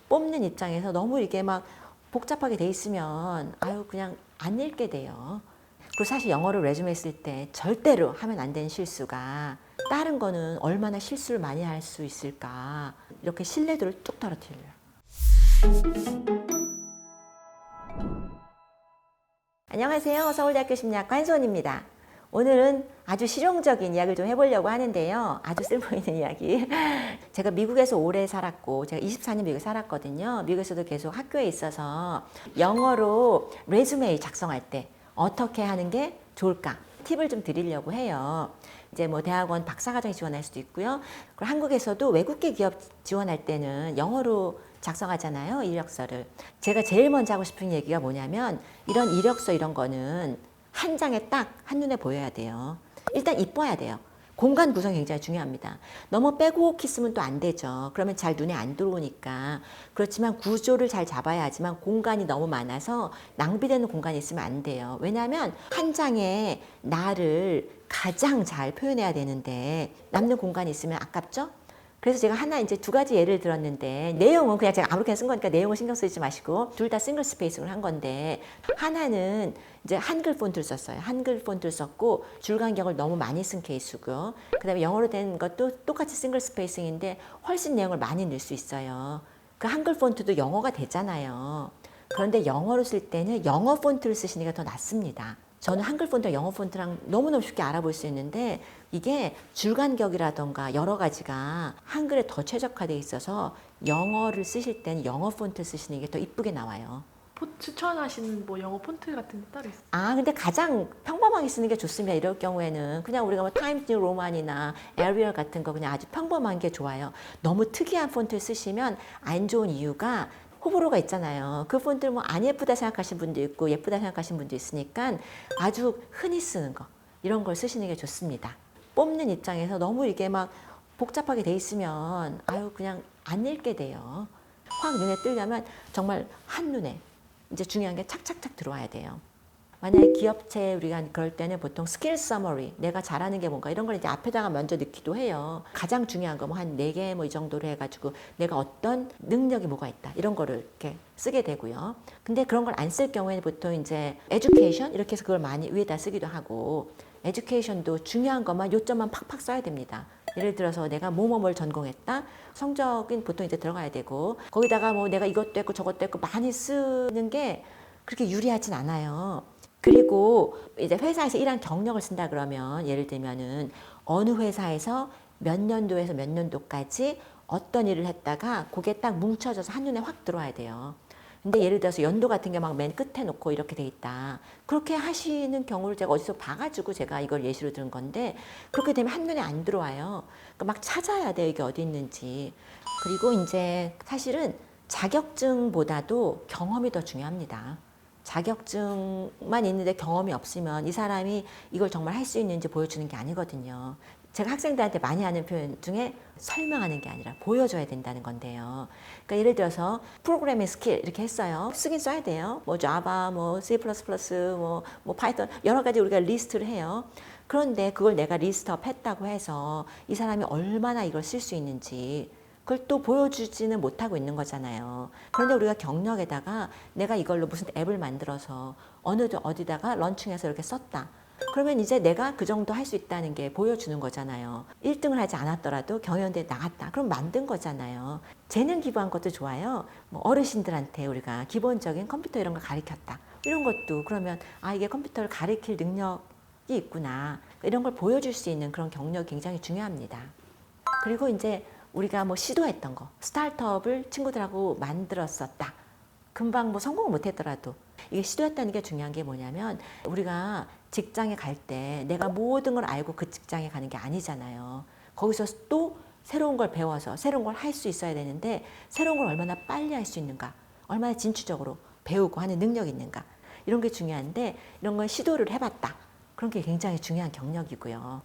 뽑는 입장에서 너무 이게 막 복잡하게 돼 있으면 아유 그냥 안 읽게 돼요. 그리고 사실 영어로 레주메 쓸 때 절대로 하면 안 되는 실수가 다른 거는 얼마나 실수를 많이 할 수 있을까 이렇게 신뢰도를 뚝 떨어뜨려요. 안녕하세요. 서울대학교 심리학과 한수원입니다. 오늘은 아주 실용적인 이야기를 좀 해보려고 하는데요. 아주 쓸모있는 이야기. 제가 미국에서 오래 살았고, 제가 24년 미국에 살았거든요. 미국에서도 계속 학교에 있어서 영어로 레주메 작성할 때 어떻게 하는 게 좋을까? 팁을 좀 드리려고 해요. 이제 뭐 대학원 박사과정에 지원할 수도 있고요. 그리고 한국에서도 외국계 기업 지원할 때는 영어로 작성하잖아요. 이력서를. 제가 제일 먼저 하고 싶은 얘기가 뭐냐면 이런 이력서 이런 거는 한 장에 딱 한눈에 보여야 돼요. 일단 이뻐야 돼요. 공간 구성이 굉장히 중요합니다. 너무 빼곡히 쓰면 또 안 되죠. 그러면 잘 눈에 안 들어오니까. 그렇지만 구조를 잘 잡아야 하지만 공간이 너무 많아서 낭비되는 공간이 있으면 안 돼요. 왜냐하면 한 장에 나를 가장 잘 표현해야 되는데 남는 공간이 있으면 아깝죠? 그래서 제가 하나 이제 두 가지 예를 들었는데 내용은 그냥 제가 아무렇게나 쓴 거니까 내용을 신경 쓰지 마시고 둘 다 싱글 스페이싱을 한 건데 하나는 이제 한글 폰트를 썼어요. 한글 폰트를 썼고 줄 간격을 너무 많이 쓴 케이스고요. 그다음에 영어로 된 것도 똑같이 싱글 스페이싱인데 훨씬 내용을 많이 넣을 수 있어요. 그 한글 폰트도 영어가 되잖아요. 그런데 영어로 쓸 때는 영어 폰트를 쓰시는 게 더 낫습니다. 저는 한글 폰트와 영어 폰트랑 너무너무 쉽게 알아볼 수 있는데 이게 줄간격이라던가 여러 가지가 한글에 더 최적화되어 있어서 영어를 쓰실 때는 영어 폰트 쓰시는 게 더 이쁘게 나와요. 추천하시는 뭐 영어 폰트 같은 게 따로 있어요? 근데 가장 평범하게 쓰는 게 좋습니다. 이럴 경우에는 그냥 우리가 뭐 타임스 뉴 로만이나 에리얼 같은 거 그냥 아주 평범한 게 좋아요. 너무 특이한 폰트를 쓰시면 안 좋은 이유가 호불호가 있잖아요. 그 폰트를 뭐 안 예쁘다 생각하시는 분도 있고 예쁘다 생각하시는 분도 있으니까 아주 흔히 쓰는 거 이런 걸 쓰시는 게 좋습니다. 뽑는 입장에서 너무 이게 막 복잡하게 돼 있으면 아유 그냥 안 읽게 돼요. 확 눈에 띄려면 정말 한눈에 이제 중요한 게 착착착 들어와야 돼요. 만약에 기업체 우리가 그럴 때는 보통 스킬 서머리, 내가 잘하는 게 뭔가 이런 걸 이제 앞에다가 먼저 넣기도 해요. 가장 중요한 거 뭐 한 4개 뭐 이 정도로 해가지고 내가 어떤 능력이 뭐가 있다 이런 거를 이렇게 쓰게 되고요. 근데 그런 걸 안 쓸 경우에는 보통 이제 에듀케이션 이렇게 해서 그걸 많이 위에다 쓰기도 하고 에듀케이션도 중요한 것만 요점만 팍팍 써야 됩니다. 예를 들어서 내가 뭐뭐뭘 전공했다. 성적은 보통 이제 들어가야 되고 거기다가 뭐 내가 이것도 했고 저것도 했고 많이 쓰는 게 그렇게 유리하진 않아요. 그리고 이제 회사에서 일한 경력을 쓴다 그러면 예를 들면은 어느 회사에서 몇 년도에서 몇 년도까지 어떤 일을 했다가 그게 딱 뭉쳐져서 한눈에 확 들어와야 돼요. 근데 예를 들어서 연도 같은 게 막 맨 끝에 놓고 이렇게 돼 있다. 그렇게 하시는 경우를 제가 어디서 봐가지고 제가 이걸 예시로 들은 건데 그렇게 되면 한눈에 안 들어와요. 그러니까 막 찾아야 돼요. 이게 어디 있는지. 그리고 이제 사실은 자격증보다도 경험이 더 중요합니다. 자격증만 있는데 경험이 없으면 이 사람이 이걸 정말 할 수 있는지 보여주는 게 아니거든요. 제가 학생들한테 많이 하는 표현 중에 설명하는 게 아니라 보여줘야 된다는 건데요. 그러니까 예를 들어서 프로그래밍 스킬 이렇게 했어요. 쓰긴 써야 돼요. 뭐 자바, 뭐 C++, 뭐 파이썬 여러 가지 우리가 리스트를 해요. 그런데 그걸 내가 리스트업 했다고 해서 이 사람이 얼마나 이걸 쓸 수 있는지 그걸 또 보여주지는 못하고 있는 거잖아요. 그런데 우리가 경력에다가 내가 이걸로 무슨 앱을 만들어서 어디다가 런칭해서 이렇게 썼다. 그러면 이제 내가 그 정도 할 수 있다는 게 보여주는 거잖아요. 1등을 하지 않았더라도 경연대에 나갔다. 그럼 만든 거잖아요. 재능 기부한 것도 좋아요. 뭐 어르신들한테 우리가 기본적인 컴퓨터 이런 거 가르쳤다. 이런 것도 그러면 이게 컴퓨터를 가르칠 능력이 있구나. 이런 걸 보여줄 수 있는 그런 경력이 굉장히 중요합니다. 그리고 이제 우리가 뭐 시도했던 거, 스타트업을 친구들하고 만들었었다. 금방 뭐 성공을 못했더라도 이게 시도했다는 게 중요한 게 뭐냐면 우리가 직장에 갈 때 내가 모든 걸 알고 그 직장에 가는 게 아니잖아요. 거기서 또 새로운 걸 배워서 새로운 걸 할 수 있어야 되는데 새로운 걸 얼마나 빨리 할 수 있는가, 얼마나 진취적으로 배우고 하는 능력이 있는가 이런 게 중요한데 이런 걸 시도를 해봤다. 그런 게 굉장히 중요한 경력이고요.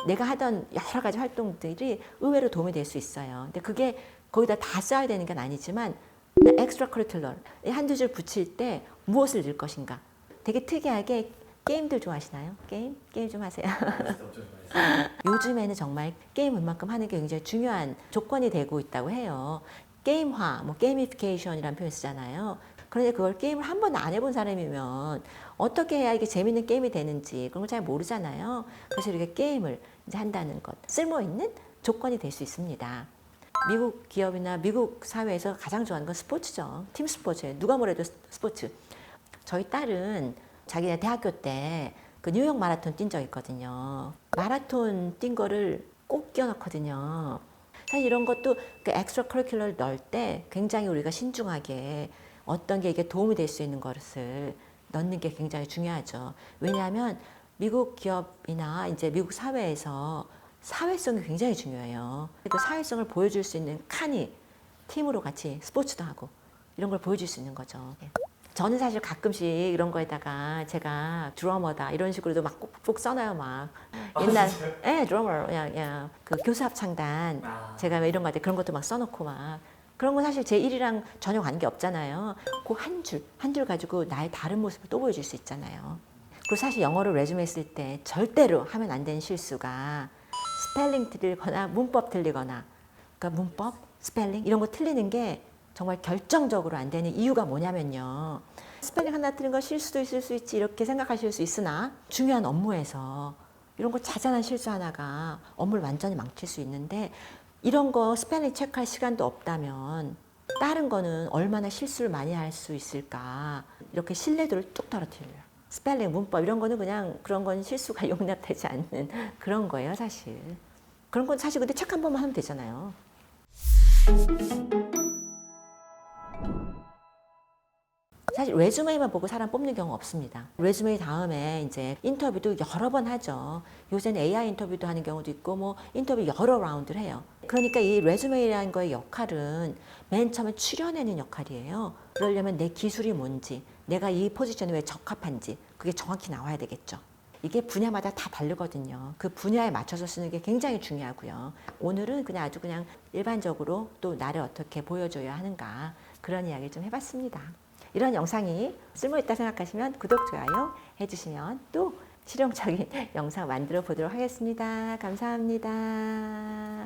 내가 하던 여러 가지 활동들이 의외로 도움이 될 수 있어요. 근데 그게 거기다 다 써야 되는 건 아니지만 엑스트라 커리큘러 한두 줄 붙일 때 무엇을 넣을 것인가. 되게 특이하게 게임들 좋아하시나요? 게임 좀 하세요. 요즘에는 정말 게임 웬만큼 하는 게 굉장히 중요한 조건이 되고 있다고 해요. 게임화, 뭐 게이미피케이션이라는 표현 쓰잖아요. 그런데 그걸 게임을 한 번도 안 해본 사람이면 어떻게 해야 이게 재밌는 게임이 되는지 그런 걸 잘 모르잖아요. 그래서 이렇게 게임을 이제 한다는 것, 쓸모 있는 조건이 될 수 있습니다. 미국 기업이나 미국 사회에서 가장 좋아하는 건 스포츠죠. 팀 스포츠예요. 누가 뭐래도 스포츠. 저희 딸은 자기네 대학교 때 그 뉴욕 마라톤 뛴 적 있거든요. 마라톤 뛴 거를 꼭 끼워넣거든요. 사실 이런 것도 그 엑스트라 커리큘러를 넣을 때 굉장히 우리가 신중하게 어떤 게 이게 도움이 될 수 있는 것을 넣는 게 굉장히 중요하죠. 왜냐하면 미국 기업이나 이제 미국 사회에서 사회성이 굉장히 중요해요. 그 사회성을 보여줄 수 있는 칸이 팀으로 같이 스포츠도 하고 이런 걸 보여줄 수 있는 거죠. 저는 사실 가끔씩 이런 거에다가 제가 드러머다 이런 식으로도 막 꼭꼭 써놔요. 막 옛날 드러머 그냥 그 교수 합창단 제가 왜 이런 거 할 때 그런 것도 막 써놓고 막 그런 건 사실 제 일이랑 전혀 관계 없잖아요. 그 한 줄 가지고 나의 다른 모습을 또 보여줄 수 있잖아요. 그리고 사실 영어로 레주메 쓸 때 절대로 하면 안 되는 실수가 스펠링 틀리거나 문법 틀리거나 그러니까 문법, 스펠링 이런 거 틀리는 게 정말 결정적으로 안 되는 이유가 뭐냐면요. 스펠링 하나 틀린 거 실수도 있을 수 있지 이렇게 생각하실 수 있으나 중요한 업무에서 이런 거 자잘한 실수 하나가 업무를 완전히 망칠 수 있는데 이런 거 스펠링 체크할 시간도 없다면 다른 거는 얼마나 실수를 많이 할 수 있을까 이렇게 신뢰도를 뚝 떨어뜨려요. 스펠링, 문법 이런 거는 그냥 그런 건 실수가 용납되지 않는 그런 거예요 사실. 그런 건 사실 근데 체크 한 번만 하면 되잖아요. 사실 레주메만 보고 사람 뽑는 경우 없습니다. 레주메 다음에 이제 인터뷰도 여러 번 하죠. 요새는 AI 인터뷰도 하는 경우도 있고 뭐 인터뷰 여러 라운드를 해요. 그러니까 이 레주메라는 거의 역할은 맨 처음에 추려내는 역할이에요. 그러려면 내 기술이 뭔지, 내가 이 포지션에 왜 적합한지 그게 정확히 나와야 되겠죠. 이게 분야마다 다 다르거든요. 그 분야에 맞춰서 쓰는 게 굉장히 중요하고요. 오늘은 그냥 아주 그냥 일반적으로 또 나를 어떻게 보여줘야 하는가 그런 이야기를 좀 해봤습니다. 이런 영상이 쓸모있다 생각하시면 구독, 좋아요 해주시면 또 실용적인 영상 만들어 보도록 하겠습니다. 감사합니다.